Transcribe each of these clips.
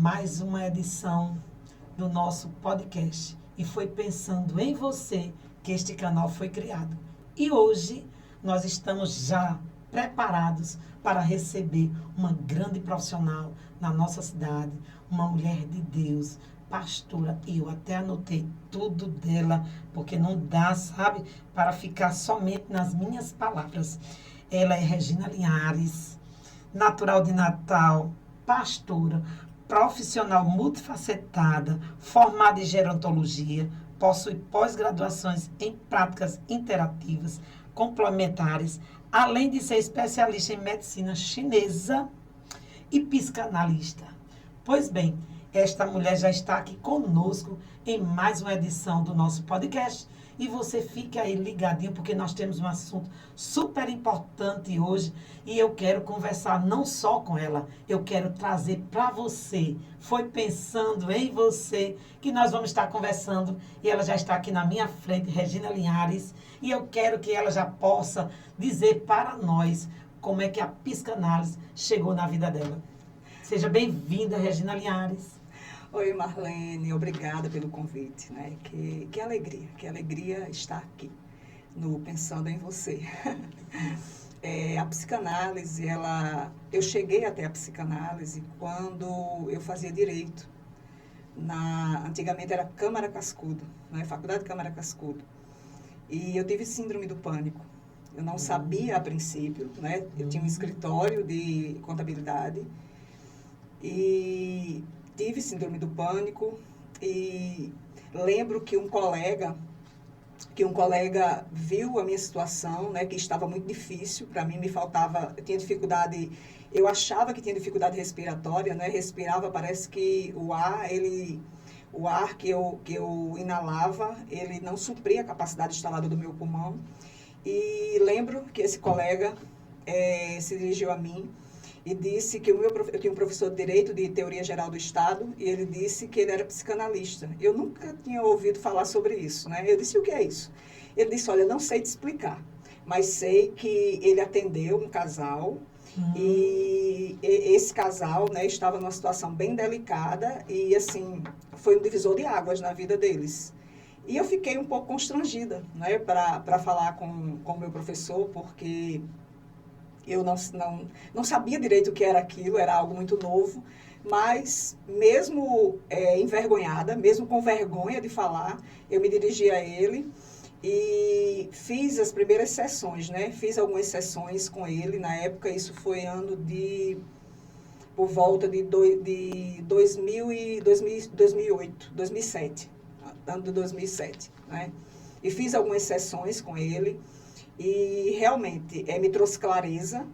mais uma edição do nosso podcast. E foi pensando em você que este canal foi criado. E hoje nós estamos já preparados para receber uma grande profissional na nossa cidade, uma mulher de Deus, pastora. E eu até anotei tudo dela, porque não dá, sabe, para ficar somente nas minhas palavras. Ela é Regina Linhares, natural de Natal, pastora, profissional multifacetada, formada em gerontologia, possui pós-graduações em práticas interativas complementares, além de ser especialista em medicina chinesa e psicanalista. Pois bem, esta mulher já está aqui conosco em mais uma edição do nosso podcast. E você fique aí ligadinho, porque nós temos um assunto super importante hoje. E eu quero conversar não só com ela, eu quero trazer para você. Foi pensando em você que nós vamos estar conversando. E ela já está aqui na minha frente, Regina Linhares. E eu quero que ela já possa dizer para nós como é que a psicanálise chegou na vida dela. Seja bem-vinda, Regina Linhares. Oi, Marlene, obrigada pelo convite, né? Que alegria estar aqui, no Pensando em Você. A psicanálise, eu cheguei até a psicanálise quando eu fazia direito. Antigamente era Câmara Cascudo, né? Faculdade Câmara Cascudo. E eu tive síndrome do pânico. Eu não sabia a princípio, né? Eu tinha um escritório de contabilidade e tive síndrome do pânico e lembro que um colega viu a minha situação, né, que estava muito difícil, para mim eu tinha dificuldade, eu achava que tinha dificuldade respiratória, né, respirava, parece que o ar que eu inalava, ele não supria a capacidade instalada do meu pulmão, e lembro que esse colega se dirigiu a mim e disse que eu tinha um professor de Direito de Teoria Geral do Estado, e ele disse que ele era psicanalista. Eu nunca tinha ouvido falar sobre isso, né? Eu disse, o que é isso? Ele disse, olha, não sei te explicar, mas sei que ele atendeu um casal, e esse casal, né, estava numa situação bem delicada, e assim, foi um divisor de águas na vida deles. E eu fiquei um pouco constrangida, né, para falar com o meu professor, porque eu não sabia direito o que era aquilo, era algo muito novo, mas mesmo envergonhada, mesmo com vergonha de falar, eu me dirigi a ele e fiz as primeiras sessões, né? Fiz algumas sessões com ele, na época isso foi por volta de 2008, 2007, ano de 2007, né? E fiz algumas sessões com ele. E realmente me trouxe clareza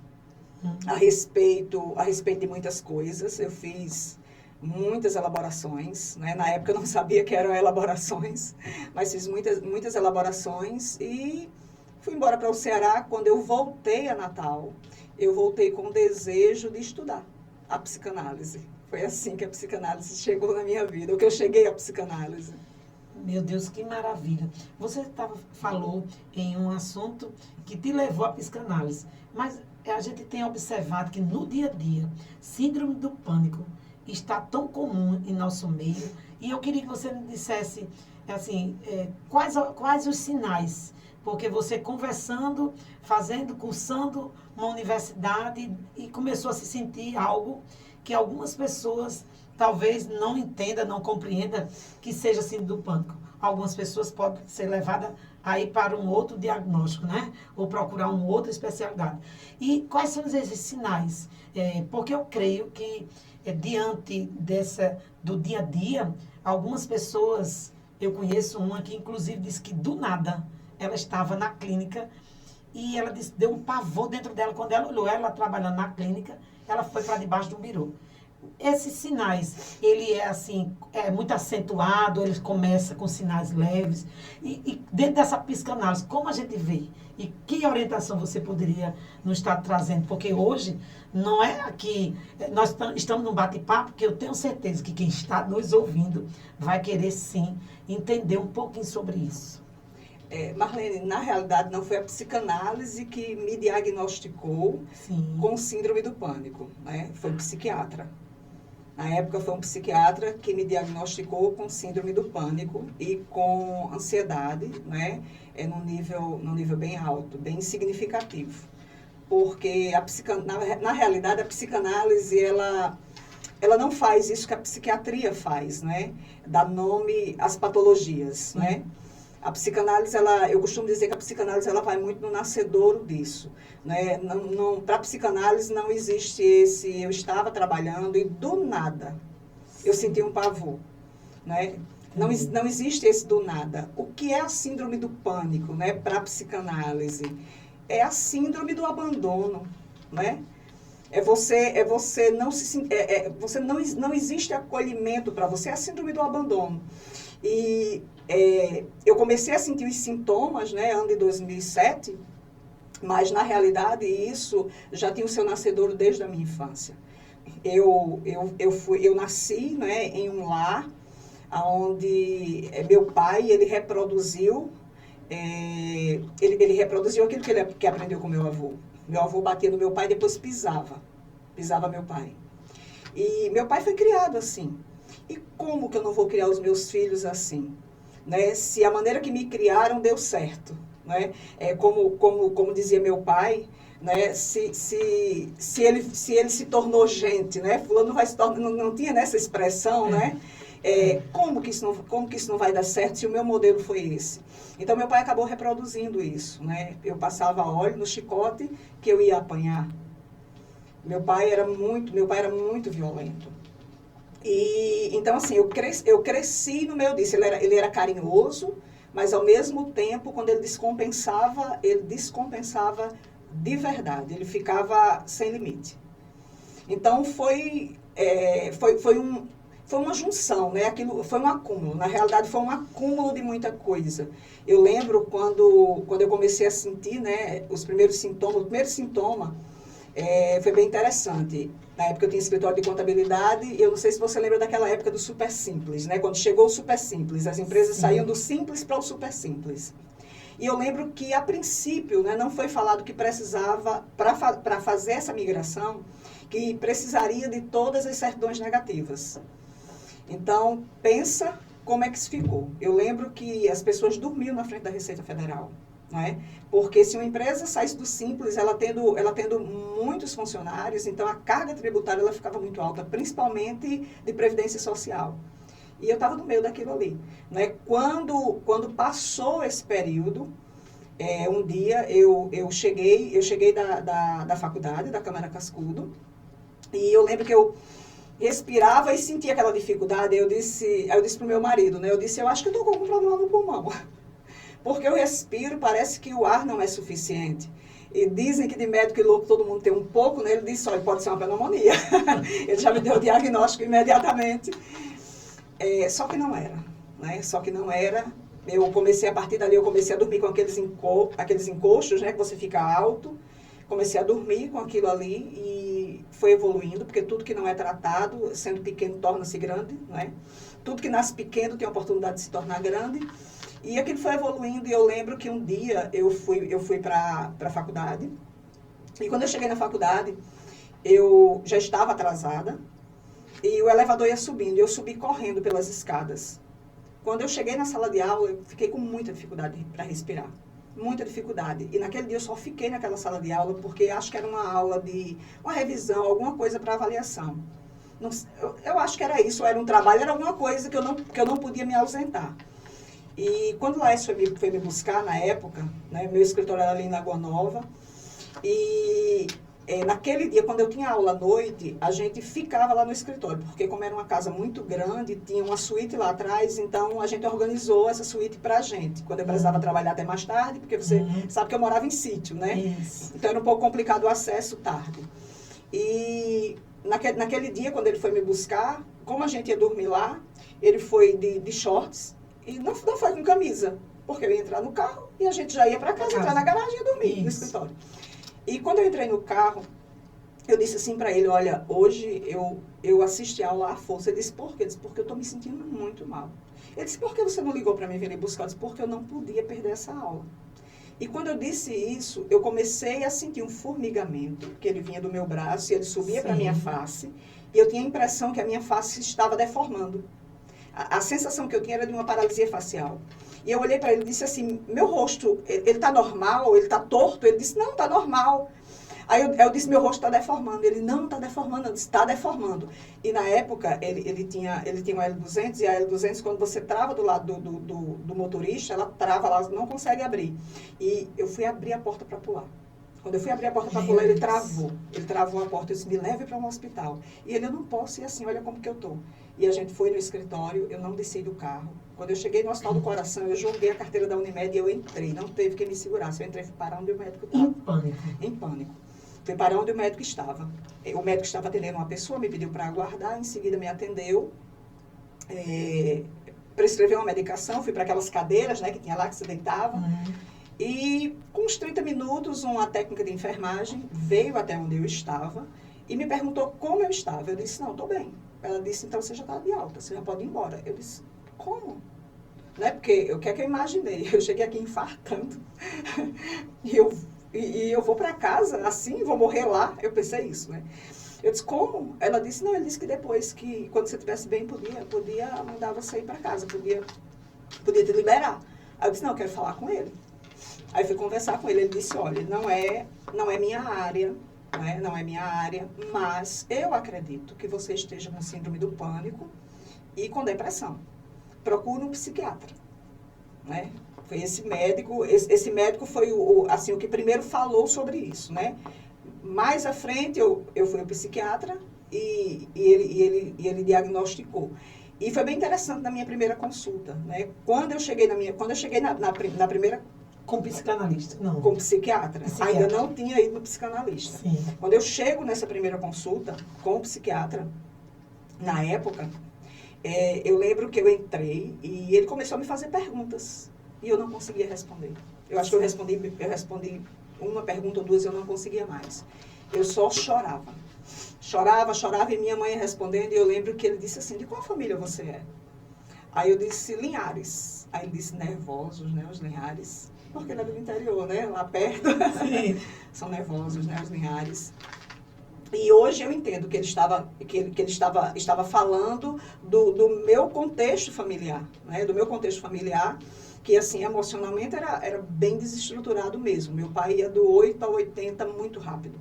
a respeito de muitas coisas. Eu fiz muitas elaborações, né? Na época eu não sabia que eram elaborações, mas fiz muitas elaborações e fui embora para o Ceará. Quando eu voltei a Natal, eu voltei com o desejo de estudar a psicanálise. Foi assim que a psicanálise chegou na minha vida, ou que eu cheguei à psicanálise. Meu Deus, que maravilha. Você falou em um assunto que te levou à psicanálise, mas a gente tem observado que no dia a dia, síndrome do pânico está tão comum em nosso meio, e eu queria que você me dissesse, assim, quais os sinais, porque você conversando, cursando uma universidade e começou a se sentir algo que algumas pessoas talvez não entenda, não compreenda que seja síndrome do pânico. Algumas pessoas podem ser levadas a ir para um outro diagnóstico, né? Ou procurar uma outra especialidade. E quais são esses sinais? Porque eu creio que, diante do dia a dia, algumas pessoas, eu conheço uma que inclusive disse que do nada ela estava na clínica e ela disse, deu um pavor dentro dela. Quando ela olhou ela trabalhando na clínica, ela foi para debaixo do birô. Esses sinais, ele é muito acentuado, ele começa com sinais leves. E dentro dessa psicanálise, como a gente vê? E que orientação você poderia nos estar trazendo? Porque hoje, não é aqui, nós estamos num bate-papo, que eu tenho certeza que quem está nos ouvindo vai querer, sim, entender um pouquinho sobre isso. Marlene, na realidade, não foi a psicanálise que me diagnosticou com síndrome do pânico, né? Foi o psiquiatra. Na época foi um psiquiatra que me diagnosticou com síndrome do pânico e com ansiedade, né? Num nível bem alto, bem significativo. Porque na realidade a psicanálise, ela não faz isso que a psiquiatria faz, né? Dá nome às patologias, né? A psicanálise, eu costumo dizer que a psicanálise ela vai muito no nascedouro disso, né? Para a psicanálise não existe eu estava trabalhando e do nada eu senti um pavor, né? Não existe esse do nada. O que é a síndrome do pânico, né? Para a psicanálise é a síndrome do abandono, né? Não existe acolhimento para você, é a síndrome do abandono. E eu comecei a sentir os sintomas, né, ano de 2007, mas na realidade isso já tinha o seu nascedouro desde a minha infância. Eu nasci, né, em um lar onde meu pai, ele reproduziu aquilo que aprendeu com meu avô. Meu avô batia no meu pai e depois pisava meu pai. E meu pai foi criado assim. E como que eu não vou criar os meus filhos assim? Né? Se a maneira que me criaram deu certo. Né? Como dizia meu pai, né? Se ele se tornou gente, né? Fulano vai se tornar, não tinha nessa expressão, né? Como que isso não vai dar certo se o meu modelo foi esse? Então, meu pai acabou reproduzindo isso, né? Eu passava óleo no chicote que eu ia apanhar. Meu pai era muito violento. E, então, assim, eu cresci no meio disso. Ele era carinhoso, mas, ao mesmo tempo, quando ele descompensava de verdade. Ele ficava sem limite. Então, foi uma junção, né? Aquilo foi um acúmulo. Na realidade, foi um acúmulo de muita coisa. Eu lembro quando eu comecei a sentir, né, os primeiros sintomas. O primeiro sintoma foi bem interessante. Na época eu tinha escritório de contabilidade, eu não sei se você lembra daquela época do Super Simples, né? Quando chegou o Super Simples, as empresas saíam do Simples para o Super Simples. E eu lembro que, a princípio, né, não foi falado que precisava, para fazer essa migração, que precisaria de todas as certidões negativas. Então, pensa como é que isso ficou. Eu lembro que as pessoas dormiam na frente da Receita Federal, não é? Porque se uma empresa saísse do Simples, ela tendo muitos funcionários, então a carga tributária ela ficava muito alta, principalmente de previdência social. E eu estava no meio daquilo ali. Né? Quando passou esse período, um dia eu cheguei da faculdade, da Câmara Cascudo, e eu lembro que eu respirava e sentia aquela dificuldade. Aí eu disse para o meu marido, né? Eu acho que eu estou com algum problema no pulmão. Porque eu respiro, parece que o ar não é suficiente. E dizem que de médico e louco todo mundo tem um pouco, né? Ele disse, olha, pode ser uma pneumonia. Ele já me deu o diagnóstico imediatamente. Só que não era, né? Só que não era. A partir dali, eu comecei a dormir com aqueles encostos, né? Que você fica alto. Comecei a dormir com aquilo ali e foi evoluindo, porque tudo que não é tratado, sendo pequeno, torna-se grande, né? Tudo que nasce pequeno tem a oportunidade de se tornar grande. E aquilo foi evoluindo, e eu lembro que um dia eu fui para a faculdade. E quando eu cheguei na faculdade, eu já estava atrasada, e o elevador ia subindo, e eu subi correndo pelas escadas. Quando eu cheguei na sala de aula, eu fiquei com muita dificuldade para respirar. Muita dificuldade. E naquele dia eu só fiquei naquela sala de aula porque acho que era uma aula de uma revisão, alguma coisa para avaliação. Eu acho que era isso, era um trabalho, era alguma coisa que eu não podia me ausentar. E quando o Laércio foi me buscar na época, né, meu escritório era ali em Lagoa Nova, e naquele dia, quando eu tinha aula à noite, a gente ficava lá no escritório, porque como era uma casa muito grande, tinha uma suíte lá atrás, então a gente organizou essa suíte pra gente, quando eu precisava trabalhar até mais tarde, porque você sabe que eu morava em sítio, né? Isso. Então era um pouco complicado o acesso tarde. E naquele dia, quando ele foi me buscar, como a gente ia dormir lá, ele foi de shorts, e não foi com camisa, porque eu ia entrar no carro e a gente já ia para casa, entrar na garagem e dormir no escritório. E quando eu entrei no carro, eu disse assim para ele, olha, hoje eu assisti a aula à força. Ele disse, por quê? Ele disse, porque eu estou me sentindo muito mal. Ele disse, por que você não ligou para mim vir me buscar? Eu disse, porque eu não podia perder essa aula. E quando eu disse isso, eu comecei a sentir um formigamento, que ele vinha do meu braço e ele subia para a minha face. E eu tinha a impressão que a minha face estava deformando. A sensação que eu tinha era de uma paralisia facial. E eu olhei para ele e disse assim, meu rosto, ele está normal? Ele está torto? Ele disse, não, está normal. Aí eu disse, meu rosto está deformando. Ele, não está deformando. Eu disse, está deformando. E na época, ele tinha um L200, e a L200, quando você trava do lado do motorista, ela trava, ela não consegue abrir. E eu fui abrir a porta para pular. Quando eu fui abrir a porta para pular, ele travou. Ele travou a porta. Eu disse, me leve para um hospital. E ele, eu não posso ir assim, olha como que eu estou. E a gente foi no escritório, eu não desci do carro. Quando eu cheguei no Hospital do Coração, eu joguei a carteira da Unimed e eu entrei. Não teve quem me segurasse. Eu entrei para onde o médico estava. Em pânico. Em pânico. Fui para onde o médico estava. O médico estava atendendo uma pessoa, me pediu para aguardar, em seguida me atendeu, prescreveu uma medicação, fui para aquelas cadeiras, né, que tinha lá, que se deitava. E com uns 30 minutos, uma técnica de enfermagem veio até onde eu estava e me perguntou como eu estava. Eu disse, não, estou bem. Ela disse, então você já está de alta, você já pode ir embora. Eu disse, como? Né? Porque o que é que eu imaginei? Eu cheguei aqui infartando e eu vou para casa assim, vou morrer lá. Eu pensei isso, né? Eu disse, como? Ela disse, não, ele disse que depois, que quando você estivesse bem, podia mandar você ir para casa, podia te liberar. Aí eu disse, não, eu quero falar com ele. Aí fui conversar com ele, ele disse, olha, não é minha área, né? Não é minha área, mas eu acredito que você esteja com síndrome do pânico e com depressão. Procure um psiquiatra, né? Foi esse médico foi o que primeiro falou sobre isso, né? Mais à frente eu fui ao psiquiatra e ele diagnosticou. E foi bem interessante na minha primeira consulta, né? Quando eu cheguei na primeira com psicanalista, não. Com psiquiatra. Ainda não tinha ido no psicanalista. Sim. Quando eu chego nessa primeira consulta com o psiquiatra, na época, eu lembro que eu entrei e ele começou a me fazer perguntas. E eu não conseguia responder. Eu acho que eu respondi uma pergunta ou duas e eu não conseguia mais. Eu só chorava. Chorava e minha mãe respondendo. E eu lembro que ele disse assim, de qual família você é? Aí eu disse, Linhares. Aí ele disse, nervosos, né, os Linhares. Porque ele é do interior, né, lá perto. Sim. São nervosos, né, os Linhares. E hoje eu entendo que ele estava falando do meu contexto familiar, né, do meu contexto familiar, que assim, emocionalmente era bem desestruturado mesmo. Meu pai ia do 8 a 80 muito rápido.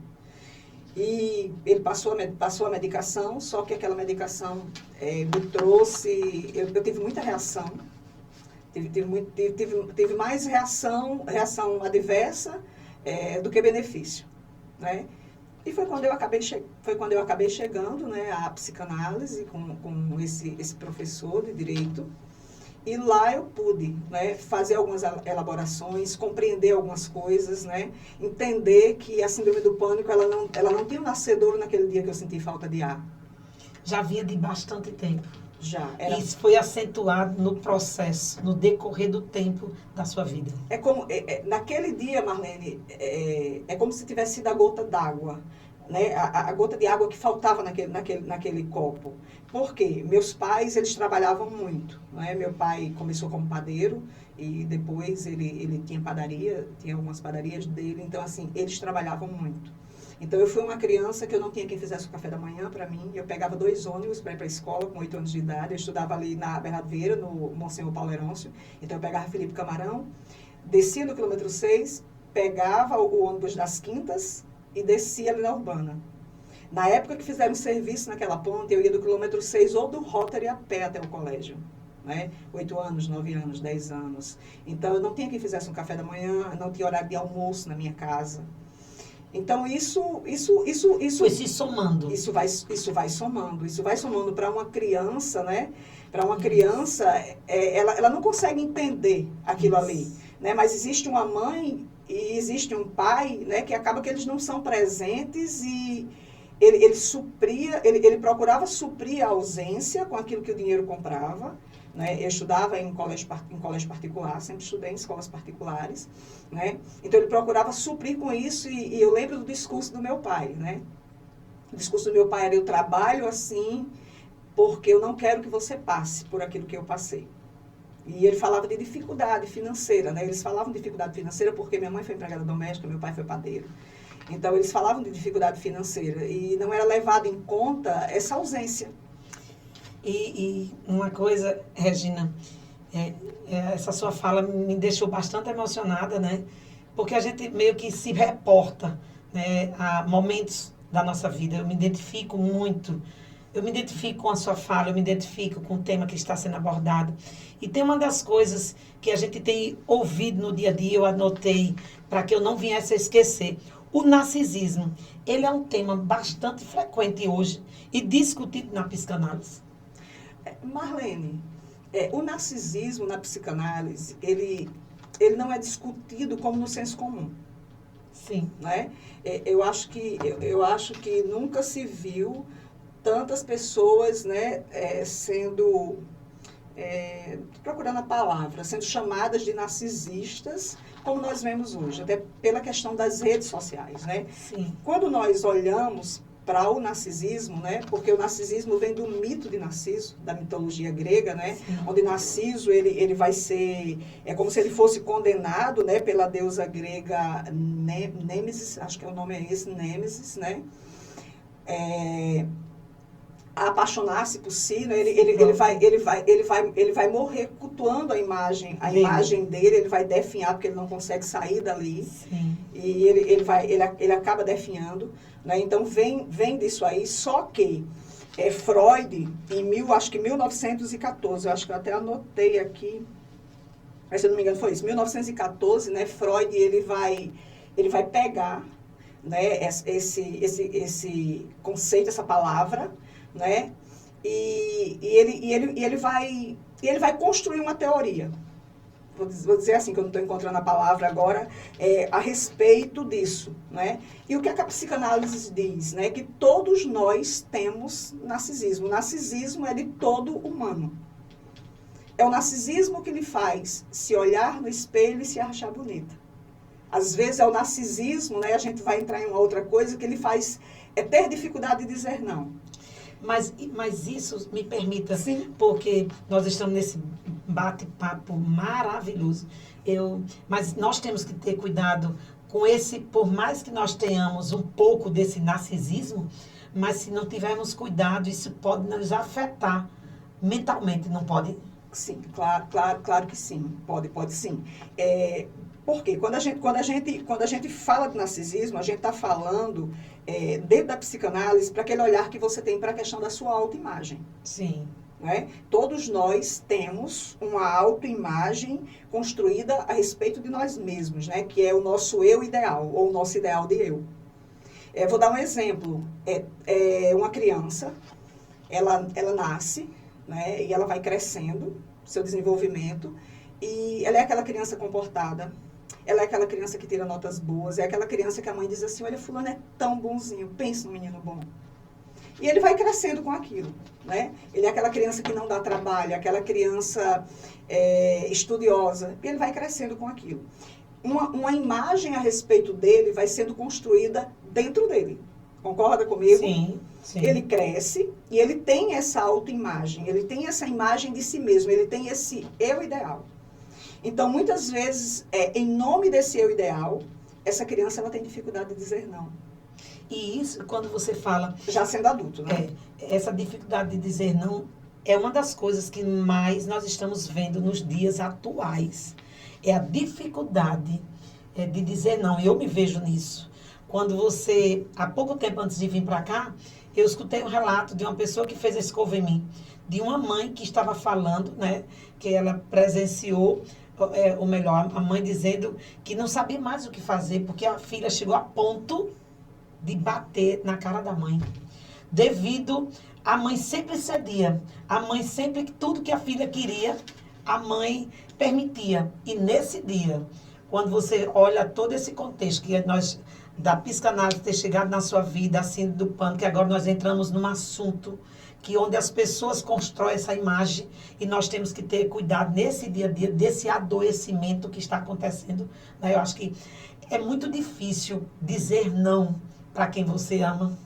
E ele passou a medicação, só que aquela medicação me trouxe... Eu tive muita reação. Tive mais reação adversa do que benefício, né? E foi quando eu acabei chegando, né, à psicanálise com esse professor de direito. E lá eu pude, né, fazer algumas elaborações, compreender algumas coisas, né, entender que a síndrome do pânico ela não tinha um nascedouro naquele dia que eu senti falta de ar. Já vinha de bastante tempo. Já. Isso foi acentuado no processo, no decorrer do tempo da sua vida. Naquele dia, Marlene, é como se tivesse sido a gota d'água, né? A gota de água que faltava naquele copo. Por quê? Meus pais, eles trabalhavam muito, né? Meu pai começou como padeiro e depois ele tinha padaria, tinha algumas padarias dele, então assim, eles trabalhavam muito. Então, eu fui uma criança que eu não tinha quem fizesse o café da manhã para mim. Eu pegava 2 ônibus para ir para a escola com 8 anos de idade. Eu estudava ali na Bernardo Vieira, no Monsenhor Paulo Herôncio. Então, eu pegava Felipe Camarão, descia no quilômetro 6, pegava o ônibus das Quintas e descia ali na Urbana. Na época que fizeram serviço naquela ponte, eu ia do quilômetro 6 ou do Rotary a pé até o colégio. Né? 8 anos, 9 anos, 10 anos. Então, eu não tinha quem fizesse um café da manhã, não tinha horário de almoço na minha casa. Então, isso foi se somando. Isso vai somando para uma criança, né? Para uma criança, ela não consegue entender aquilo ali, né? Mas existe uma mãe e existe um pai, né? Que acaba que eles não são presentes e ele procurava suprir a ausência com aquilo que o dinheiro comprava. Né? Eu estudava em colégio particular, sempre estudei em escolas particulares, né? Então ele procurava suprir com isso e eu lembro do discurso do meu pai, né? O discurso do meu pai era, eu trabalho assim porque eu não quero que você passe por aquilo que eu passei. E ele falava de dificuldade financeira, né? Eles falavam de dificuldade financeira porque minha mãe foi empregada doméstica, meu pai foi padeiro. Então, eles falavam de dificuldade financeira e não era levado em conta essa ausência. E uma coisa, Regina, essa sua fala me deixou bastante emocionada, né? Porque a gente meio que se reporta, né, a momentos da nossa vida. Eu me identifico muito. Eu me identifico com a sua fala, eu me identifico com o tema que está sendo abordado. E tem uma das coisas que a gente tem ouvido no dia a dia, eu anotei para que eu não viesse a esquecer. O narcisismo, ele é um tema bastante frequente hoje e discutido na psicanálise. Marlene, o narcisismo na psicanálise, ele não é discutido como no senso comum. Sim. Né? Eu acho que nunca se viu tantas pessoas, né, sendo, procurando a palavra, sendo chamadas de narcisistas, como nós vemos hoje, até pela questão das redes sociais. Né? Sim. Quando nós olhamos para o narcisismo, né? Porque o narcisismo vem do mito de Narciso, da mitologia grega, né? Onde Narciso ele vai ser, é como se ele fosse condenado, né? Pela deusa grega Nêmesis, acho que o nome é esse, Nêmesis, né? A apaixonar-se por si, né? Ele vai morrer cultuando a imagem dele, ele vai definhar porque ele não consegue sair dali. Sim. E ele acaba definhando, né? Então vem disso aí, só que Freud, acho que 1914, eu acho que eu até anotei aqui, mas se eu não me engano foi isso, 1914, né? Freud ele vai pegar, né, esse conceito, essa palavra, né? E ele vai construir uma teoria. Vou dizer assim, que eu não estou encontrando a palavra agora, a respeito disso, né? E o que a psicanálise diz, né? Que todos nós temos narcisismo. O narcisismo é de todo humano. É o narcisismo que lhe faz se olhar no espelho e se achar bonita. Às vezes é o narcisismo, né? A gente vai entrar em uma outra coisa que ele faz ter dificuldade de dizer não. Mas isso me permita, Sim. Porque nós estamos nesse bate-papo maravilhoso. Mas nós temos que ter cuidado com por mais que nós tenhamos um pouco desse narcisismo, mas se não tivermos cuidado, isso pode nos afetar mentalmente, não pode? Sim, claro que sim, pode sim. Porque quando a gente fala de narcisismo, a gente está falando dentro da psicanálise para aquele olhar que você tem para a questão da sua autoimagem. Sim. Né? Todos nós temos uma autoimagem construída a respeito de nós mesmos, né? Que é o nosso eu ideal, ou o nosso ideal de eu. Vou dar um exemplo. Uma criança, ela nasce, né? E ela vai crescendo, seu desenvolvimento, e ela é aquela criança comportada, ela é aquela criança que tira notas boas, é aquela criança que a mãe diz assim, olha, fulano é tão bonzinho, pensa num menino bom. E ele vai crescendo com aquilo, né? Ele é aquela criança que não dá trabalho, aquela criança estudiosa, e ele vai crescendo com aquilo. Uma imagem a respeito dele vai sendo construída dentro dele. Concorda comigo? Sim. Ele cresce e ele tem essa autoimagem, ele tem essa imagem de si mesmo, ele tem esse eu ideal. Então, muitas vezes, em nome desse eu ideal, essa criança ela tem dificuldade de dizer não. E isso, quando você fala... Já sendo adulto, né? Essa dificuldade de dizer não é uma das coisas que mais nós estamos vendo nos dias atuais. É a dificuldade de dizer não. Eu me vejo nisso. Quando você, há pouco tempo antes de vir para cá, eu escutei um relato de uma pessoa que fez escova em mim, de uma mãe que estava falando, né, que ela presenciou, ou melhor, a mãe dizendo que não sabia mais o que fazer, porque a filha chegou a ponto de bater na cara da mãe. Devido, a mãe sempre cedia, a mãe sempre, tudo que a filha queria, a mãe permitia. E nesse dia, quando você olha todo esse contexto, que nós, da psicanálise ter chegado na sua vida, assim, do pânico, que agora nós entramos num assunto que onde as pessoas constroem essa imagem e nós temos que ter cuidado nesse dia a dia, desse adoecimento que está acontecendo. Né? Eu acho que é muito difícil dizer não para quem você ama.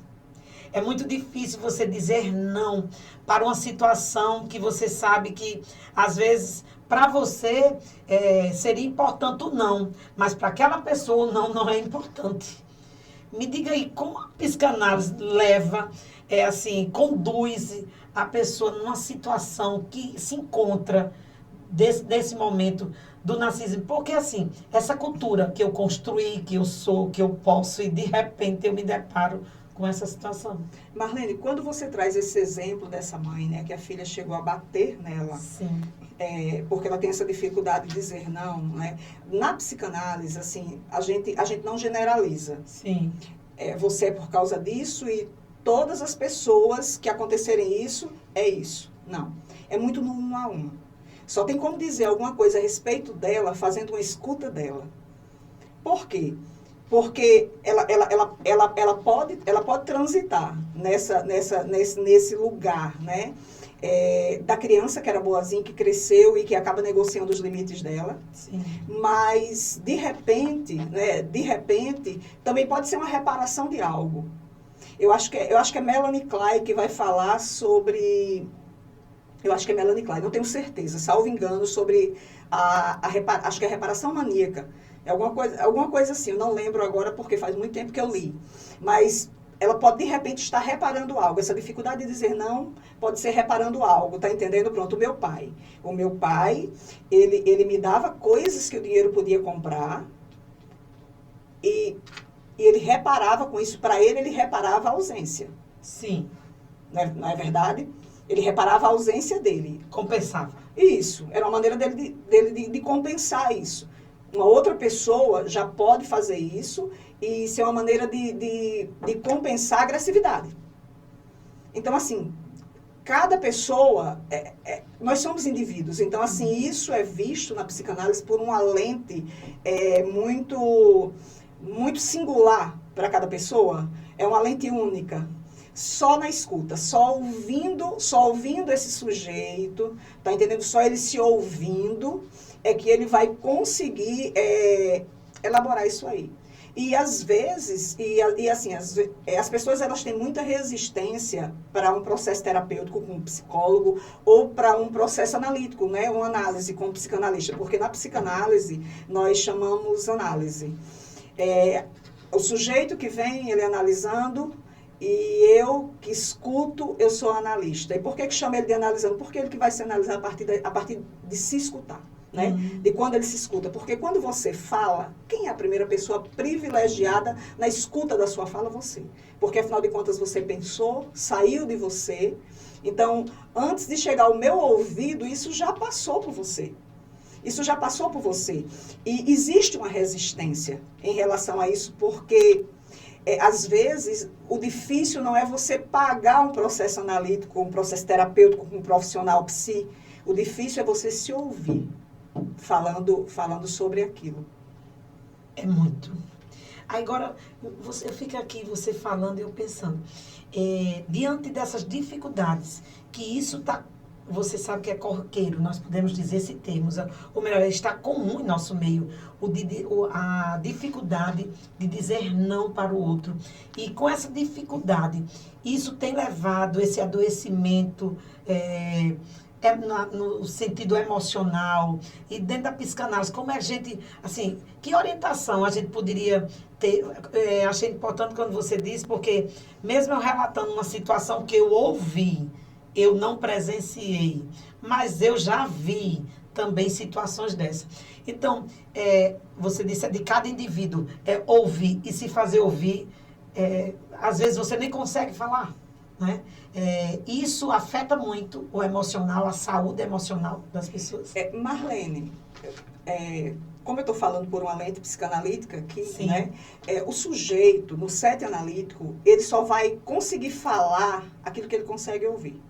É muito difícil você dizer não para uma situação que você sabe que, às vezes, para você seria importante o não, mas para aquela pessoa o não é importante. Me diga aí, como a psicanálise leva, assim, conduz a pessoa numa situação que se encontra desse momento do narcisismo? Porque, assim, essa cultura que eu construí, que eu sou, que eu posso, e de repente eu me deparo com essa situação. Marlene, quando você traz esse exemplo dessa mãe, né, que a filha chegou a bater nela, Sim. Porque ela tem essa dificuldade de dizer não, né? Na psicanálise, assim, a gente não generaliza. Sim. Você é por causa disso e todas as pessoas que acontecerem isso, é isso. Não. É muito no 1 a 1. Só tem como dizer alguma coisa a respeito dela fazendo uma escuta dela. Por quê? Porque ela pode transitar nesse lugar, né? Da criança que era boazinha, que cresceu e que acaba negociando os limites dela. Sim. Mas, de repente, também pode ser uma reparação de algo. Eu acho que é Melanie Klein que vai falar sobre... Eu acho que é Melanie Klein, não tenho certeza, salvo engano, sobre acho que é a reparação maníaca. É alguma coisa assim, eu não lembro agora porque faz muito tempo que eu li. Mas ela pode, de repente, estar reparando algo. Essa dificuldade de dizer não pode ser reparando algo, tá entendendo? Pronto, o meu pai, ele me dava coisas que o dinheiro podia comprar e ele reparava com isso. Para ele reparava a ausência. Sim. Não é verdade? Ele reparava a ausência dele. Compensava. Isso. Era uma maneira dele de compensar isso. Uma outra pessoa já pode fazer isso e ser uma maneira de compensar a agressividade. Então, assim, cada pessoa... nós somos indivíduos. Então, assim, isso é visto na psicanálise por uma lente muito, muito singular para cada pessoa. É uma lente única. Só na escuta, só ouvindo esse sujeito, tá entendendo? Só ele se ouvindo é que ele vai conseguir elaborar isso aí. E às vezes, assim, as pessoas elas têm muita resistência para um processo terapêutico com um psicólogo ou para um processo analítico, né? Uma análise com um psicanalista, porque na psicanálise nós chamamos análise. O sujeito que vem, ele analisando, e eu que escuto, eu sou analista. E por que chama ele de analisando? Porque ele que vai se analisar a partir de se escutar, né? De quando ele se escuta. Porque quando você fala, quem é a primeira pessoa privilegiada na escuta da sua fala? Você. Porque, afinal de contas, você pensou, saiu de você. Então, antes de chegar ao meu ouvido, isso já passou por você. Isso já passou por você. E existe uma resistência em relação a isso, porque... às vezes, o difícil não é você pagar um processo analítico, um processo terapêutico com um profissional psi. O difícil é você se ouvir falando sobre aquilo. É muito. Agora, eu fico aqui, você falando e eu pensando. Diante dessas dificuldades, que isso está... Você sabe que é corriqueiro, nós podemos dizer esse termo, ou melhor, está comum em nosso meio, a dificuldade de dizer não para o outro. E com essa dificuldade, isso tem levado esse adoecimento no sentido emocional, e dentro da psicanálise, como a gente, assim, que orientação a gente poderia ter? Achei importante quando você disse, porque mesmo eu relatando uma situação que eu ouvi, eu não presenciei, mas eu já vi também situações dessas. Então, você disse, de cada indivíduo, ouvir e se fazer ouvir, às vezes você nem consegue falar, né? Isso afeta muito o emocional, a saúde emocional das pessoas. Marlene, como eu estou falando por uma lente psicanalítica aqui, Sim. né? O sujeito, no set analítico, ele só vai conseguir falar aquilo que ele consegue ouvir.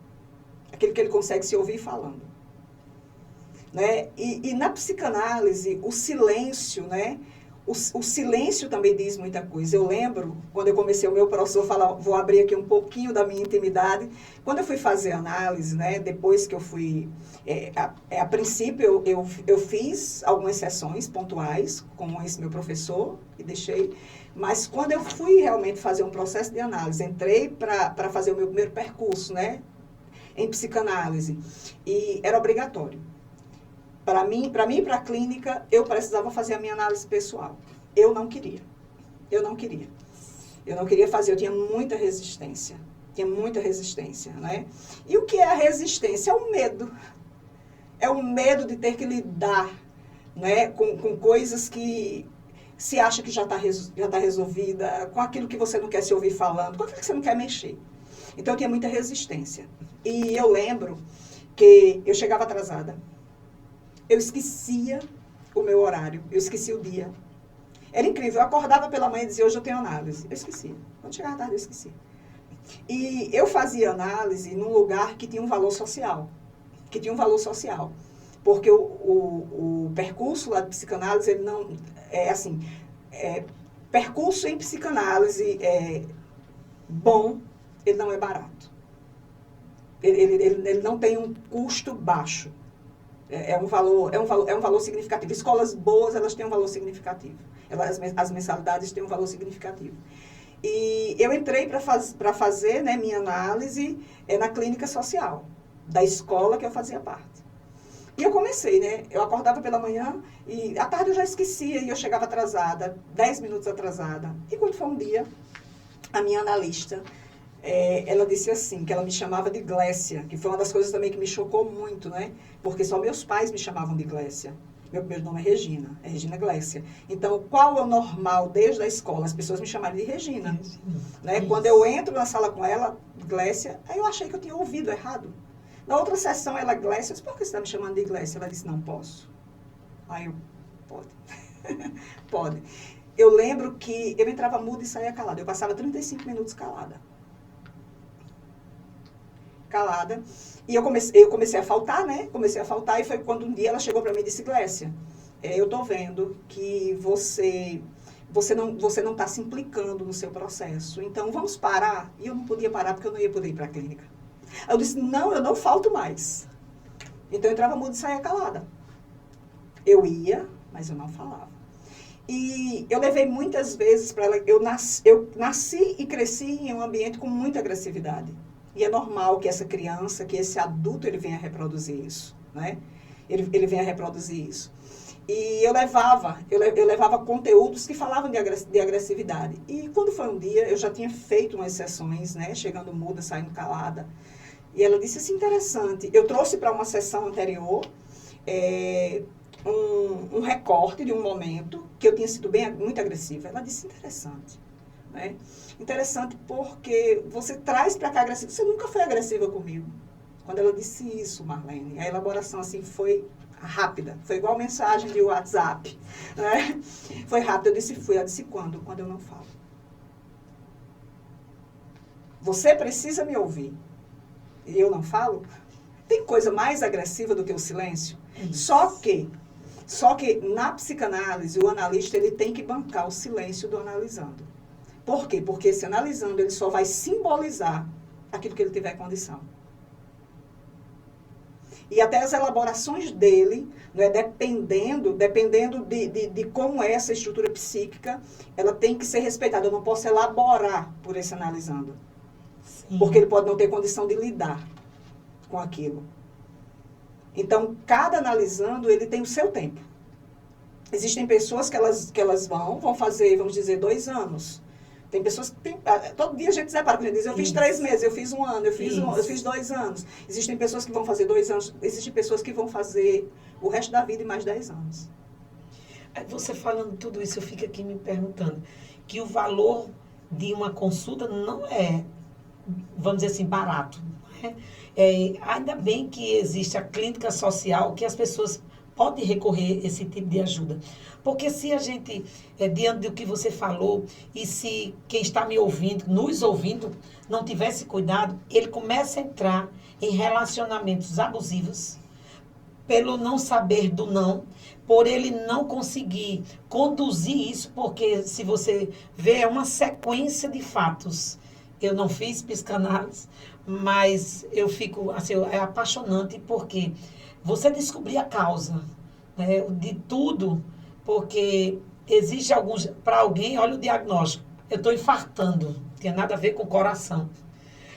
Aquilo que ele consegue se ouvir falando. Né? E na psicanálise, o silêncio, né? O silêncio também diz muita coisa. Eu lembro, quando eu comecei o meu processo, vou abrir aqui um pouquinho da minha intimidade. Quando eu fui fazer análise, né? Depois que eu fui... a princípio, eu fiz algumas sessões pontuais com esse meu professor e deixei. Mas quando eu fui realmente fazer um processo de análise, entrei para fazer o meu primeiro percurso, né, em psicanálise, e era obrigatório. Para mim e para a clínica, eu precisava fazer a minha análise pessoal. Eu não queria. Eu não queria. Eu não queria fazer, eu tinha muita resistência. Tinha muita resistência, né? E o que é a resistência? É o medo. É o medo de ter que lidar, né, com coisas que se acha que já tá resolvida, com aquilo que você não quer se ouvir falando, com aquilo que você não quer mexer. Então, eu tinha muita resistência. E eu lembro que eu chegava atrasada. Eu esquecia o meu horário, eu esquecia o dia. Era incrível, eu acordava pela manhã e dizia, hoje eu tenho análise. Eu esquecia. Quando chegava tarde, eu esquecia. E eu fazia análise num lugar que tinha um valor social. Que tinha um valor social. Porque o percurso lá de psicanálise, ele não... É assim, percurso em psicanálise bom, ele não é barato. Ele não tem um custo baixo. É um valor significativo. Escolas boas, elas têm um valor significativo. As mensalidades têm um valor significativo. E eu entrei para fazer, né, minha análise na clínica social, da escola que eu fazia parte. E eu comecei, né? Eu acordava pela manhã e à tarde eu já esquecia e eu chegava atrasada, 10 minutos atrasada. E quando foi um dia, a minha analista, ela disse assim, que ela me chamava de Glécia, que foi uma das coisas também que me chocou muito, né? Porque só meus pais me chamavam de Glécia. Meu nome é Regina Glécia. Então, qual é o normal desde a escola? As pessoas me chamarem de Regina. Né? Quando eu entro na sala com ela, Glécia, aí eu achei que eu tinha ouvido errado. Na outra sessão, ela, Glécia, eu disse, por que você está me chamando de Glécia? Ela disse, não posso. Aí eu, pode. Pode. Eu lembro que eu entrava muda e saía calada. Eu passava 35 minutos calada. E eu comecei a faltar, né? Comecei a faltar e foi quando um dia ela chegou para mim e disse, Glécia, eu tô vendo que você não está se implicando no seu processo. Então, vamos parar? E eu não podia parar porque eu não ia poder ir para a clínica. Eu disse, não, eu não falto mais. Então, eu entrava muda e saía calada. Eu ia, mas eu não falava. E eu levei muitas vezes para ela... Eu nasci e cresci em um ambiente com muita agressividade. E é normal que essa criança, que esse adulto, ele venha reproduzir isso, né? Ele venha reproduzir isso. E eu levava conteúdos que falavam de agressividade. E quando foi um dia, eu já tinha feito umas sessões, né? Chegando muda, saindo calada. E ela disse assim, interessante. Eu trouxe para uma sessão anterior um recorte de um momento que eu tinha sido muito agressiva. Ela disse, interessante. Né? Interessante porque você traz para cá agressiva. Você nunca foi agressiva comigo. Quando ela disse isso, Marlene, a elaboração assim foi rápida. Foi igual mensagem de WhatsApp. Né? Foi rápida. Eu disse, fui. Ela disse, quando? Quando eu não falo. Você precisa me ouvir. E eu não falo? Tem coisa mais agressiva do que o silêncio? Só que na psicanálise, o analista ele tem que bancar o silêncio do analisando. Por quê? Porque esse analisando, ele só vai simbolizar aquilo que ele tiver condição. E até as elaborações dele, né, dependendo de como é essa estrutura psíquica, ela tem que ser respeitada. Eu não posso elaborar por esse analisando. Sim. Porque ele pode não ter condição de lidar com aquilo. Então, cada analisando, ele tem o seu tempo. Existem pessoas que elas vão fazer, vamos dizer, 2 anos. Tem pessoas que todo dia a gente separa, a gente diz, eu fiz 3 meses, eu fiz 1 ano, eu fiz 2 anos. Existem pessoas que vão fazer 2 anos, existem pessoas que vão fazer o resto da vida e mais 10 anos. Você falando tudo isso, eu fico aqui me perguntando, que o valor de uma consulta não é, vamos dizer assim, barato. Né? Ainda bem que existe a clínica social, que as pessoas podem recorrer a esse tipo de ajuda. Porque se a gente, diante do que você falou, e se quem está me ouvindo, nos ouvindo, não tivesse cuidado, ele começa a entrar em relacionamentos abusivos, pelo não saber do não, por ele não conseguir conduzir isso, porque se você vê, é uma sequência de fatos. Eu não fiz psicanálise, mas eu fico, assim, é apaixonante, porque você descobrir a causa, né, de tudo, porque existe alguns, para alguém, olha o diagnóstico, eu estou infartando, não tinha nada a ver com o coração.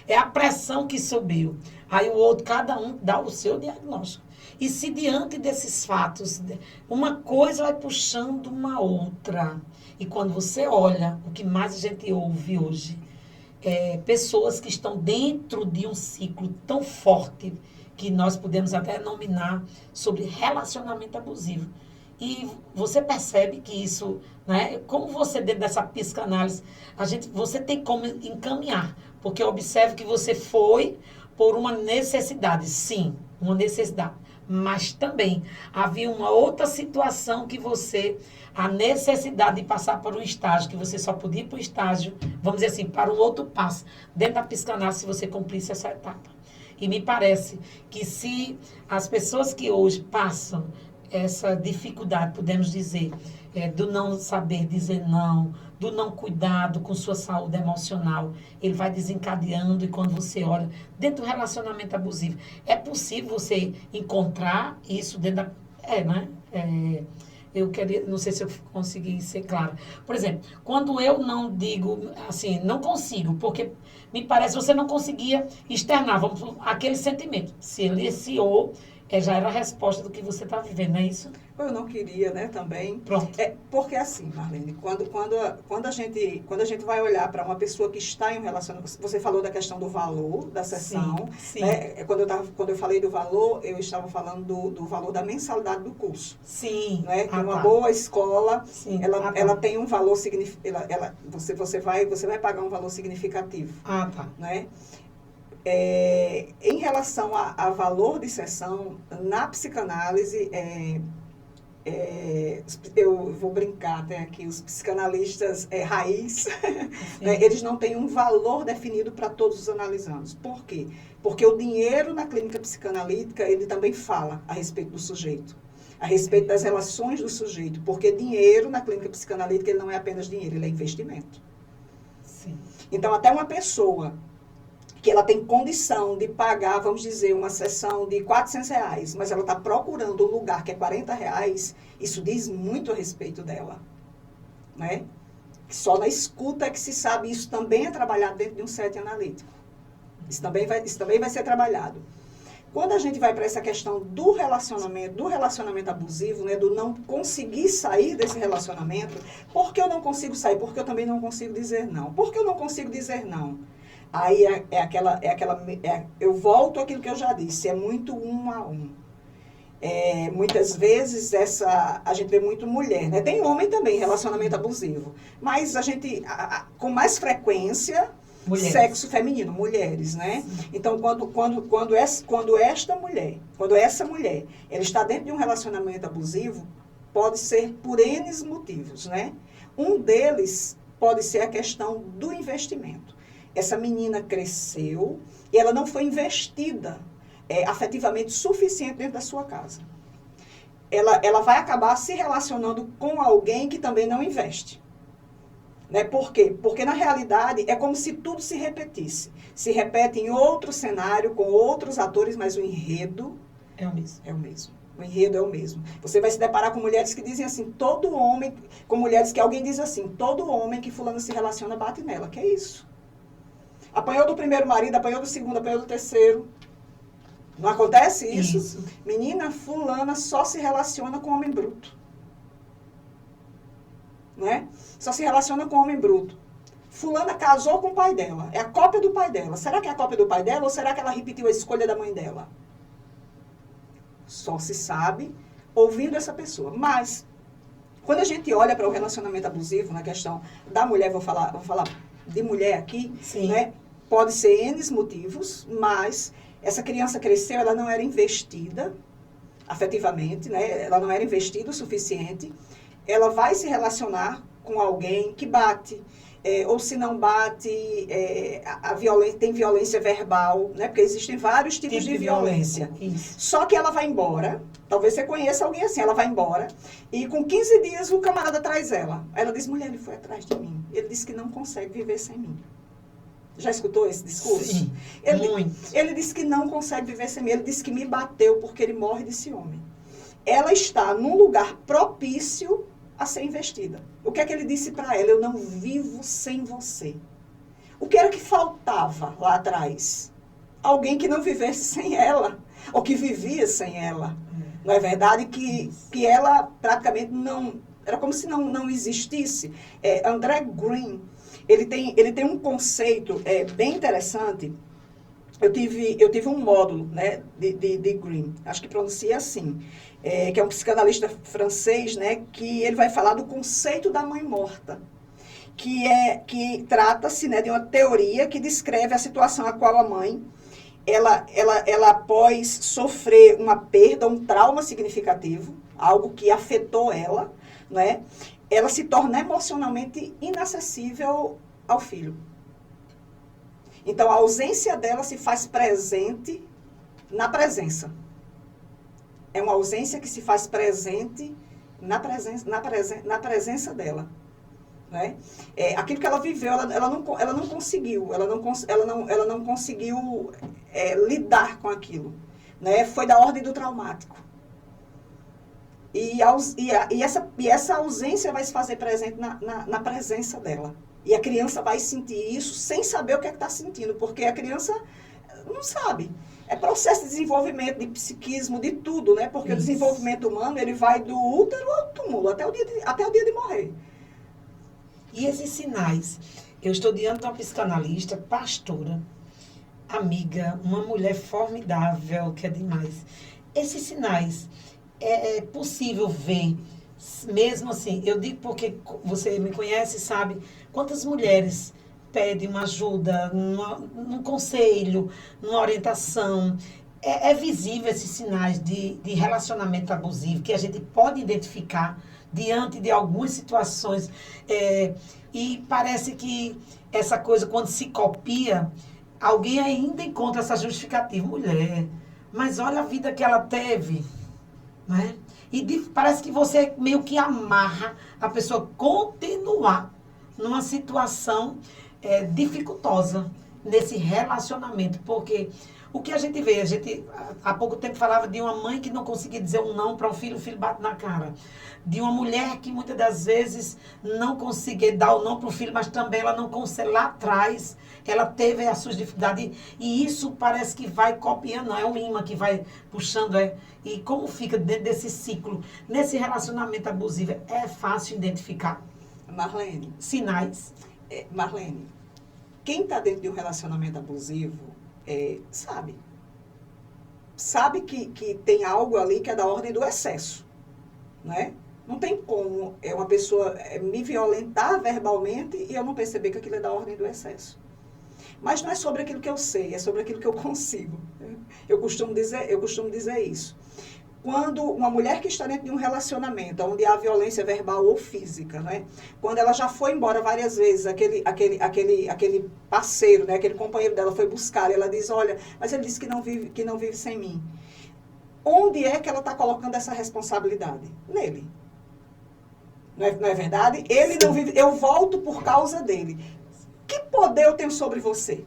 É a pressão que subiu. Aí o outro, cada um dá o seu diagnóstico. E se diante desses fatos, uma coisa vai puxando uma outra. E quando você olha, o que mais a gente ouve hoje, pessoas que estão dentro de um ciclo tão forte, que nós podemos até nominar sobre relacionamento abusivo. E você percebe que isso, né, como você dentro dessa psicanálise, você tem como encaminhar, porque eu observo que você foi por uma necessidade, sim, uma necessidade, mas também havia uma outra situação que a necessidade de passar por um estágio, que você só podia ir para o estágio, vamos dizer assim, para um outro passo, dentro da psicanálise, se você cumprisse essa etapa. E me parece que se as pessoas que hoje passam essa dificuldade, podemos dizer, do não saber dizer não, do não cuidado com sua saúde emocional, ele vai desencadeando e quando você olha, dentro do relacionamento abusivo, é possível você encontrar isso dentro da... né? Eu queria, não sei se eu consegui ser clara. Por exemplo, quando eu não digo, assim, não consigo, porque me parece que você não conseguia externar, aquele sentimento. Silenciou, já era a resposta do que você está vivendo, não é isso? Eu não queria, né, também. Pronto. Porque assim, Marlene, quando a gente vai olhar para uma pessoa que está em um relacionamento, você falou da questão do valor da sessão, sim. Né? Quando eu falei do valor, eu estava falando do valor da mensalidade do curso. Sim. Né? Uma boa escola, sim. ela tem um valor significativo, você vai pagar um valor significativo. Tá. Né? Em relação a valor de sessão, na psicanálise, eu vou brincar até aqui, os psicanalistas raiz, né, eles não têm um valor definido para todos os analisandos. Por quê? Porque o dinheiro na clínica psicanalítica, ele também fala a respeito do sujeito, a respeito das relações do sujeito, porque dinheiro na clínica psicanalítica, ele não é apenas dinheiro, ele é investimento. Sim. Então, até uma pessoa que ela tem condição de pagar, vamos dizer, uma sessão de R$400, mas ela está procurando um lugar que é R$40, isso diz muito a respeito dela. Né? Só na escuta é que se sabe, isso também é trabalhado dentro de um set analítico. Isso também vai ser trabalhado. Quando a gente vai para essa questão do relacionamento abusivo, né, do não conseguir sair desse relacionamento, por que eu não consigo sair? Porque eu também não consigo dizer não. Por que eu não consigo dizer não? Aí eu volto àquilo que eu já disse, é muito um a um. Muitas vezes a gente vê muito mulher, né? Tem homem também, relacionamento abusivo, mas a gente, com mais frequência, mulheres. Sexo feminino, mulheres, né? Sim. Então, quando essa mulher, ela está dentro de um relacionamento abusivo, pode ser por N motivos, né? Um deles pode ser a questão do investimento. Essa menina cresceu e ela não foi investida afetivamente suficiente dentro da sua casa. Ela vai acabar se relacionando com alguém que também não investe. Né? Por quê? Porque, na realidade, é como se tudo se repetisse. Se repete em outro cenário, com outros atores, mas o enredo é o mesmo. É o mesmo. O enredo é o mesmo. Você vai se deparar com mulheres que dizem assim, com mulheres que alguém diz assim, todo homem que fulano se relaciona bate nela. Que é isso? Apanhou do primeiro marido, apanhou do segundo, apanhou do terceiro. Não acontece isso? Menina, fulana só se relaciona com homem bruto. Né? Só se relaciona com homem bruto. Fulana casou com o pai dela. É a cópia do pai dela. Será que é a cópia do pai dela ou será que ela repetiu a escolha da mãe dela? Só se sabe ouvindo essa pessoa. Mas, quando a gente olha para o relacionamento abusivo, na questão da mulher, vou falar de mulher aqui, né? Pode ser N motivos, mas essa criança cresceu, ela não era investida afetivamente, né? Ela não era investida o suficiente. Ela vai se relacionar com alguém que bate, ou se não bate, tem violência verbal, né? Porque existem vários tipos de violência. Só que ela vai embora, talvez você conheça alguém assim, ela vai embora, e com 15 dias o camarada traz ela. Ela diz, mulher, ele foi atrás de mim. Ele disse que não consegue viver sem mim. Já escutou esse discurso? Sim, ele disse que não consegue viver sem mim. Ele disse que me bateu porque ele morre de ciúme. Ela está num lugar propício a ser investida. O que é que ele disse para ela? Eu não vivo sem você. O que era que faltava lá atrás? Alguém que não vivesse sem ela, ou que vivia sem ela. Não é verdade? Que ela praticamente não... Era como se não existisse. André Green, ele tem um conceito bem interessante. Eu tive um módulo, né, de Green, acho que pronuncia assim, que é um psicanalista francês, né, que ele vai falar do conceito da mãe morta, que trata-se, né, de uma teoria que descreve a situação a qual a mãe, ela após sofrer uma perda, um trauma significativo, algo que afetou ela, né, ela se torna emocionalmente inacessível ao filho. Então, a ausência dela se faz presente na presença. É uma ausência que se faz presente na presença dela. Né? Aquilo que ela viveu, ela não conseguiu, ela não conseguiu lidar com aquilo. Né? Foi da ordem do traumático. E essa ausência vai se fazer presente na presença dela. E a criança vai sentir isso sem saber o que é que está sentindo, porque a criança não sabe. É processo de desenvolvimento, de psiquismo, de tudo, né? Porque isso. O desenvolvimento humano, ele vai do útero ao túmulo, até o dia de morrer. E esses sinais? Eu estou diante de uma psicanalista, pastora, amiga, uma mulher formidável, que é demais. Esses sinais, é possível ver, mesmo assim, eu digo porque você me conhece, sabe, quantas mulheres pedem uma ajuda, num conselho, numa orientação. É visível esses sinais de relacionamento abusivo que a gente pode identificar diante de algumas situações. E parece que essa coisa, quando se copia, alguém ainda encontra essa justificativa. Mulher, mas olha a vida que ela teve, né? E parece que você meio que amarra a pessoa continuar numa situação dificultosa nesse relacionamento. Porque o que a gente vê, há pouco tempo falava de uma mãe que não conseguia dizer um não para um filho, o filho bate na cara. De uma mulher que muitas das vezes não conseguia dar o não para o filho, mas também ela não consegue, lá atrás, ela teve as suas dificuldades. E isso parece que vai copiando, não é o imã que vai puxando. E como fica dentro desse ciclo, nesse relacionamento abusivo, é fácil identificar. Marlene. Sinais. Marlene, quem está dentro de um relacionamento abusivo, sabe. Sabe que tem algo ali que é da ordem do excesso, né? Não tem como uma pessoa me violentar verbalmente e eu não perceber que aquilo é da ordem do excesso. Mas não é sobre aquilo que eu sei, é sobre aquilo que eu consigo. Eu costumo dizer isso. Quando uma mulher que está dentro de um relacionamento, onde há violência verbal ou física, né? Quando ela já foi embora várias vezes, aquele parceiro, né? Aquele companheiro dela foi buscar, ela diz, olha, mas ele disse que não vive sem mim. Onde é que ela está colocando essa responsabilidade? Nele. Não é verdade? Ele não vive, eu volto por causa dele. Que poder eu tenho sobre você?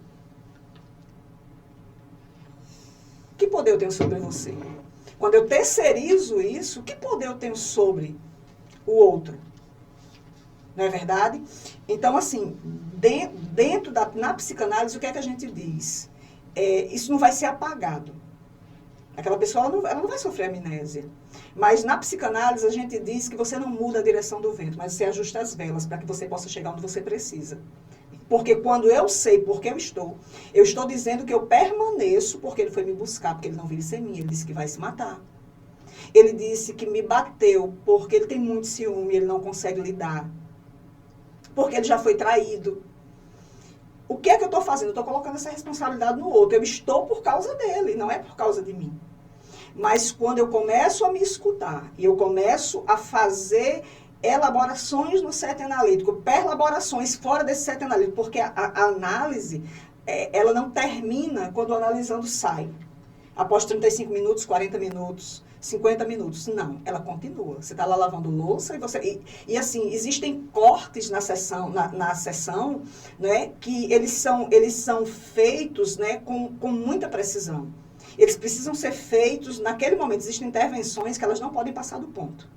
Que poder eu tenho sobre você? Quando eu terceirizo isso, que poder eu tenho sobre o outro? Não é verdade? Então, assim, na psicanálise, o que é que a gente diz? Isso não vai ser apagado. Aquela pessoa ela não vai sofrer amnésia. Mas na psicanálise, a gente diz que você não muda a direção do vento, mas você ajusta as velas para que você possa chegar onde você precisa. Porque quando eu sei porque eu estou dizendo que eu permaneço porque ele foi me buscar, porque ele não vive sem mim, ele disse que vai se matar. Ele disse que me bateu porque ele tem muito ciúme, ele não consegue lidar. Porque ele já foi traído. O que é que eu estou fazendo? Eu estou colocando essa responsabilidade no outro. Eu estou por causa dele, não é por causa de mim. Mas quando eu começo a me escutar e eu começo a fazer elaborações no set analítico, perlaborações fora desse set analítico, porque a análise, ela não termina quando o analisando sai. Após 35 minutos, 40 minutos, 50 minutos. Não, ela continua. Você está lá lavando louça e assim, existem cortes na sessão, né, que eles são feitos, né, com muita precisão. Eles precisam ser feitos naquele momento. Existem intervenções que elas não podem passar do ponto.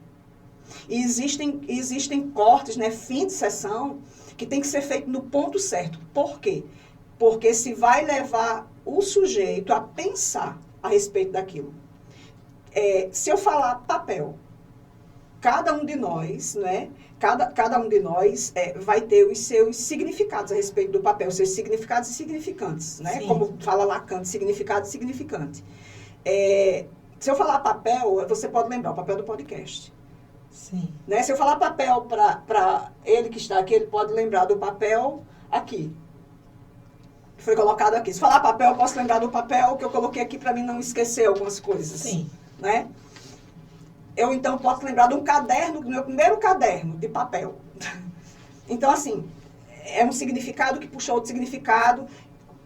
E existem cortes, né, fim de sessão, que tem que ser feito no ponto certo. Por quê? Porque se vai levar o sujeito a pensar a respeito daquilo. Se eu falar papel, cada um de nós, né, cada um de nós vai ter os seus significados a respeito do papel, os seus significados e significantes, né? Sim. Como fala Lacan, significado e significante. Se eu falar papel, você pode lembrar o papel do podcast. Sim. Né? Se eu falar papel para ele que está aqui, ele pode lembrar do papel aqui. Que foi colocado aqui. Se falar papel, eu posso lembrar do papel que eu coloquei aqui para mim não esquecer algumas coisas. Sim. Né? Eu, então, posso lembrar de um caderno, do meu primeiro caderno de papel. Então, assim, é um significado que puxa outro significado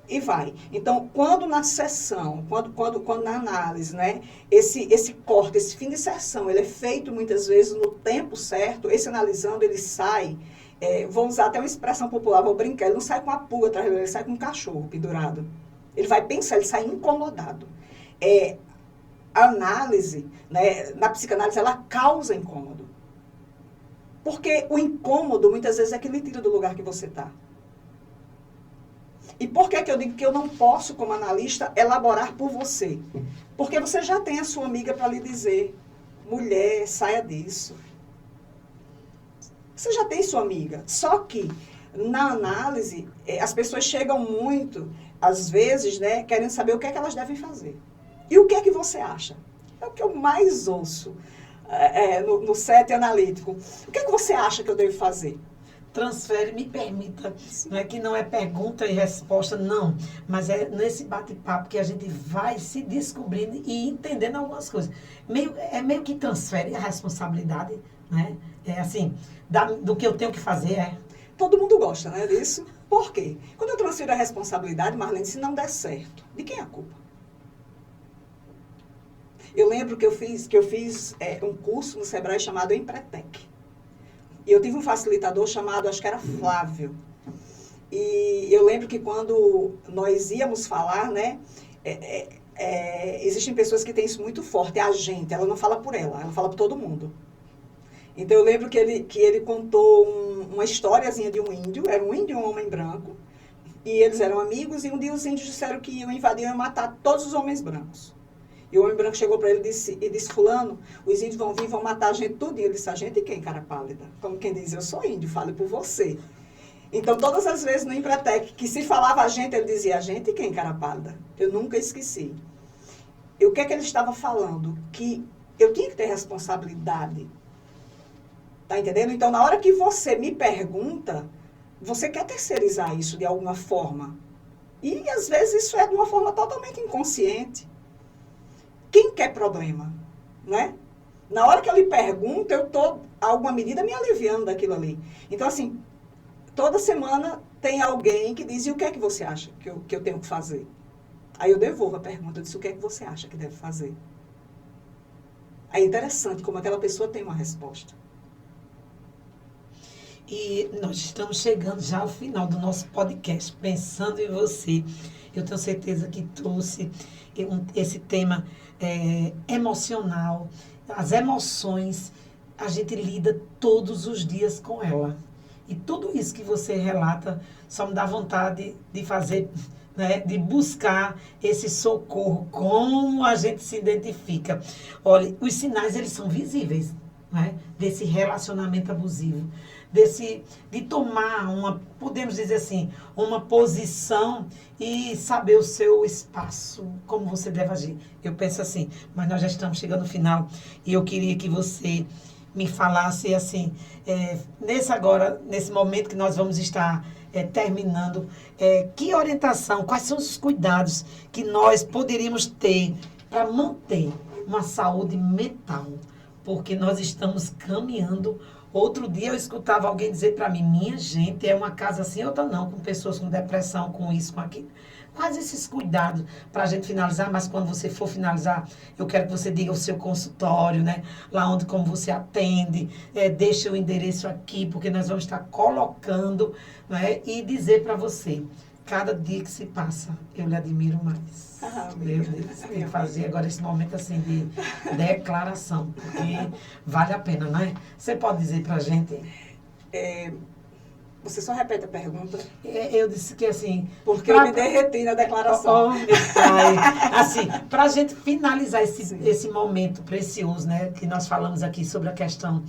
e vai. Então, quando na sessão, quando na análise, né, esse corte, esse fim de sessão, ele é feito muitas vezes no tempo certo, esse analisando, ele sai, vou usar até uma expressão popular, vou brincar, ele não sai com uma pulga atrás dele, ele sai com um cachorro pendurado. Ele vai pensar, ele sai incomodado. A análise, né, na psicanálise, ela causa incômodo. Porque o incômodo, muitas vezes, é que lhe tira do lugar que você está. E por que eu digo que eu não posso, como analista, elaborar por você? Porque você já tem a sua amiga para lhe dizer, mulher, saia disso. Você já tem sua amiga. Só que, na análise, as pessoas chegam muito, às vezes, né, querendo saber o que é que elas devem fazer. E o que é que você acha? É o que eu mais ouço no set analítico. O que é que você acha que eu devo fazer? Transfere, me permita, não é que não é pergunta e resposta, não, mas é nesse bate-papo que a gente vai se descobrindo e entendendo algumas coisas. Meio que transfere a responsabilidade, né? É assim, do que eu tenho que fazer, Todo mundo gosta, né, disso. Por quê? Quando eu transfiro a responsabilidade, Marlene, se não der certo, de quem é a culpa? Eu lembro que eu fiz um curso no Sebrae chamado Empretec. E eu tive um facilitador chamado, acho que era Flávio. E eu lembro que quando nós íamos falar, né, existem pessoas que têm isso muito forte, é a gente, ela não fala por ela fala por todo mundo. Então eu lembro que ele contou uma historiazinha de um índio, era um índio e um homem branco, e eles eram amigos, e um dia os índios disseram que iam invadir e matar todos os homens brancos. E o homem branco chegou para ele e disse, fulano, os índios vão vir e vão matar a gente tudinho. Ele disse, a gente quem, cara pálida? Como quem diz, eu sou índio, fale por você. Então, todas as vezes no Empretec, que se falava a gente, ele dizia, a gente quem, cara pálida? Eu nunca esqueci. E o que é que ele estava falando? Que eu tinha que ter responsabilidade. Tá entendendo? Então, na hora que você me pergunta, você quer terceirizar isso de alguma forma. E, às vezes, isso é de uma forma totalmente inconsciente. Quem quer problema, né? Na hora que eu lhe pergunto, eu estou, a alguma medida, me aliviando daquilo ali. Então, assim, toda semana tem alguém que diz, e o que é que você acha que eu tenho que fazer? Aí eu devolvo a pergunta, eu disse, o que é que você acha que deve fazer? Aí é interessante como aquela pessoa tem uma resposta. E nós estamos chegando já ao final do nosso podcast, pensando em você. Eu tenho certeza que trouxe esse tema emocional. As emoções, a gente lida todos os dias com ela. E tudo isso que você relata só me dá vontade de fazer, né, de buscar esse socorro, como a gente se identifica. Olha, os sinais, eles são visíveis, né, desse relacionamento abusivo. De tomar podemos dizer assim, uma posição e saber o seu espaço, como você deve agir. Eu penso assim, mas nós já estamos chegando no final e eu queria que você me falasse assim, nesse momento que nós vamos estar terminando, que orientação, quais são os cuidados que nós poderíamos ter para manter uma saúde mental, porque nós estamos caminhando. Outro dia eu escutava alguém dizer para mim, minha gente, é uma casa assim, outra não, com pessoas com depressão, com isso, com aquilo. Quais esses cuidados para a gente finalizar, mas quando você for finalizar, eu quero que você diga o seu consultório, né? Lá onde, como você atende, deixa o endereço aqui, porque nós vamos estar colocando, né? E dizer para você, cada dia que se passa, eu lhe admiro mais. Meu Deus, tem que fazer agora esse momento assim de declaração, porque vale a pena, né? Você pode dizer pra gente? Você só repete a pergunta? Eu disse que assim... Porque eu me derreti na declaração. Oh, meu pai. Assim, para a gente finalizar esse momento precioso, né? Que nós falamos aqui sobre a questão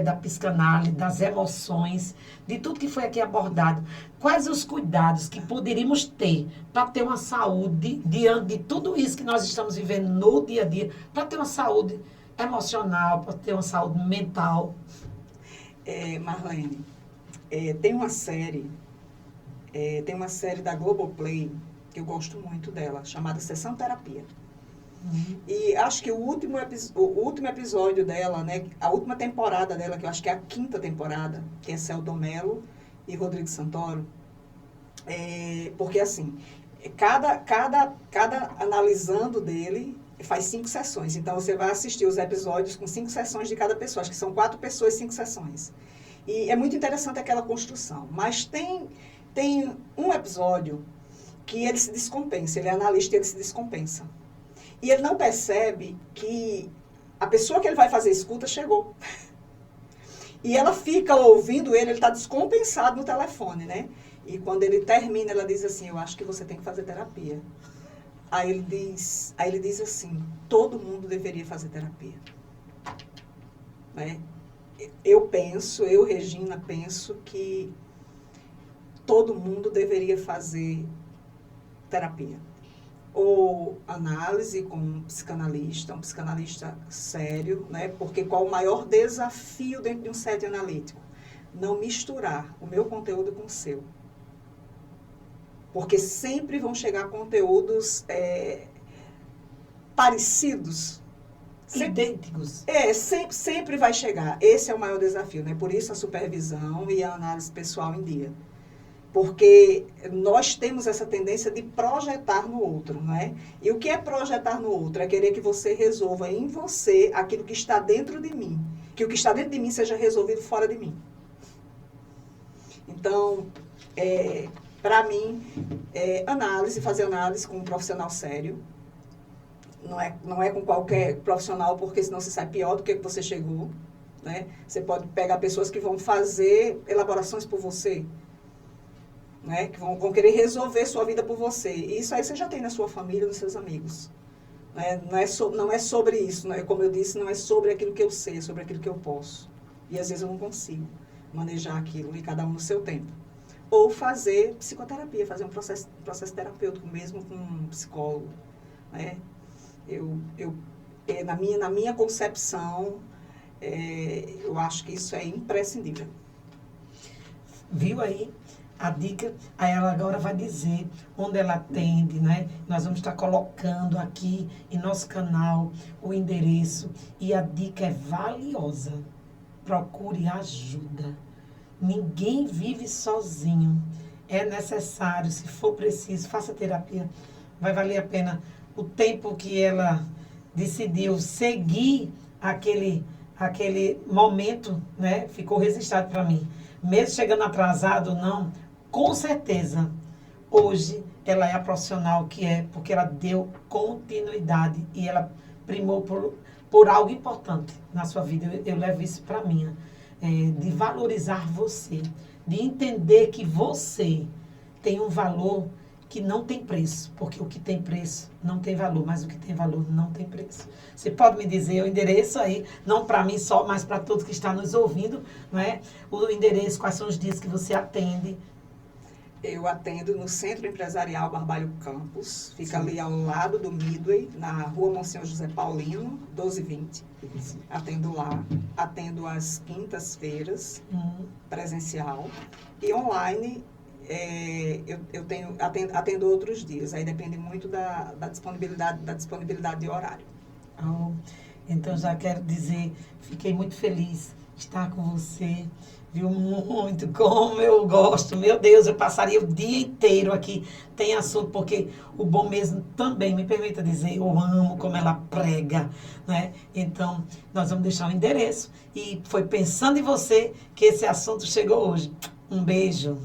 da psicanálise, das emoções, de tudo que foi aqui abordado. Quais os cuidados que poderíamos ter para ter uma saúde diante de tudo isso que nós estamos vivendo no dia a dia, para ter uma saúde emocional, para ter uma saúde mental? Marlene, tem uma série da Globoplay, que eu gosto muito dela, chamada Sessão Terapia. E acho que o último episódio dela, né, a última temporada dela, que eu acho que é a 5ª temporada, que é Selton Mello e Rodrigo Santoro, porque assim, cada analisando dele faz 5 sessões. Então você vai assistir os episódios com 5 sessões de cada pessoa, acho que são 4 pessoas, 5 sessões. E é muito interessante aquela construção. Mas tem um episódio que ele se descompensa, ele é analista e ele se descompensa. E ele não percebe que a pessoa que ele vai fazer escuta chegou. E ela fica ouvindo ele está descompensado no telefone, né? E quando ele termina, ela diz assim, eu acho que você tem que fazer terapia. Aí ele diz assim, todo mundo deveria fazer terapia. Né? Eu, Regina, penso que todo mundo deveria fazer terapia. Ou análise com um psicanalista sério, né? Porque qual o maior desafio dentro de um set analítico? Não misturar o meu conteúdo com o seu. Porque sempre vão chegar conteúdos parecidos. Idênticos. Sempre vai chegar. Esse é o maior desafio, né? Por isso a supervisão e a análise pessoal em dia. Porque nós temos essa tendência de projetar no outro, não é? E o que é projetar no outro? É querer que você resolva em você aquilo que está dentro de mim. Que o que está dentro de mim seja resolvido fora de mim. Então, para mim, fazer análise com um profissional sério. Não é com qualquer profissional, porque senão você sai pior do que você chegou. Né? Você pode pegar pessoas que vão fazer elaborações por você. Né, que vão querer resolver sua vida por você. E isso aí você já tem na sua família, nos seus amigos. Né? Não é sobre isso. Né? Como eu disse, não é sobre aquilo que eu sei, é sobre aquilo que eu posso. E às vezes eu não consigo manejar aquilo, e cada um no seu tempo. Ou fazer psicoterapia, fazer um processo terapêutico mesmo com um psicólogo. Né? Na minha concepção, eu acho que isso é imprescindível. Viu aí? A dica, aí ela agora vai dizer onde ela atende, né? Nós vamos estar colocando aqui em nosso canal o endereço. E a dica é valiosa. Procure ajuda. Ninguém vive sozinho. É necessário, se for preciso, faça terapia. Vai valer a pena o tempo que ela decidiu seguir aquele momento, né? Ficou registrado para mim. Mesmo chegando atrasado ou não, com certeza, hoje ela é a profissional que é, porque ela deu continuidade e ela primou por algo importante na sua vida. Eu levo isso para mim, de valorizar você, de entender que você tem um valor que não tem preço, porque o que tem preço não tem valor, mas o que tem valor não tem preço. Você pode me dizer o endereço aí, não para mim só, mas para todos que estão nos ouvindo, não é? O endereço, quais são os dias que você atende? Eu atendo no Centro Empresarial Barbalho Campos, fica ali ao lado do Midway, na rua Monsenhor José Paulino, 1220. Atendo lá, atendo às quintas-feiras, presencial, e online atendo outros dias, aí depende muito da disponibilidade de horário. Então já quero dizer, fiquei muito feliz de estar com você. Viu muito como eu gosto. Meu Deus, eu passaria o dia inteiro aqui. Tem assunto, porque o bom mesmo também, me permita dizer, eu amo como ela prega, né? Então, nós vamos deixar o endereço. E foi pensando em você que esse assunto chegou hoje. Um beijo.